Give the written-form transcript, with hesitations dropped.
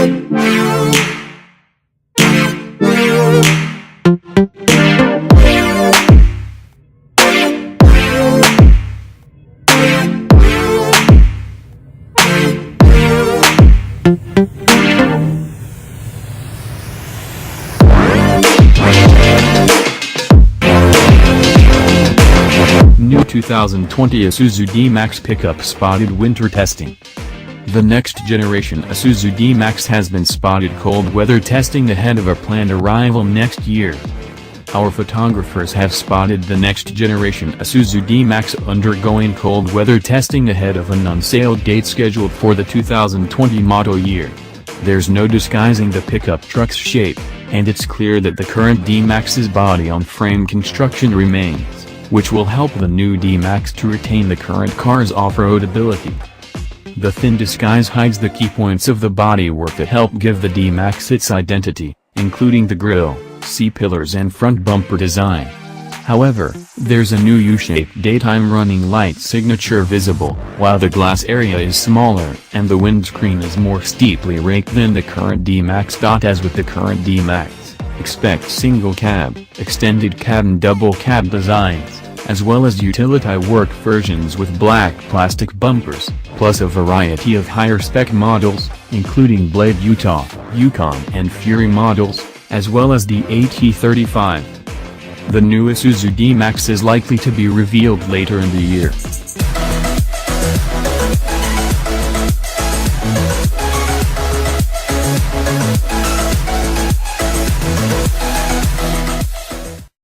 New 2020 Isuzu D Max pickup spotted winter testing. The next generation Isuzu D Max has been spotted cold weather testing ahead of a planned arrival next year. Our photographers have spotted the next generation Isuzu D Max undergoing cold weather testing ahead of an on-sale date scheduled for the 2020 model year. There's no disguising the pickup truck's shape, and it's clear that the current D Max's body-on-frame construction remains, which will help the new D Max to retain the current car's off-road ability. The thin disguise hides the key points of the bodywork that help give the D Max its identity, including the grille, C-pillars and front bumper design. However, there's a new U-shaped daytime running light signature visible, while the glass area is smaller and the windscreen is more steeply raked than the current D Max. As with the current D Max, expect single cab, extended cab and double cab designs, as well as utility work versions with black plastic bumpers, plus a variety of higher spec models, including Blade Utah, Yukon and Fury models, as well as the AT35. The new Isuzu D Max is likely to be revealed later in the year.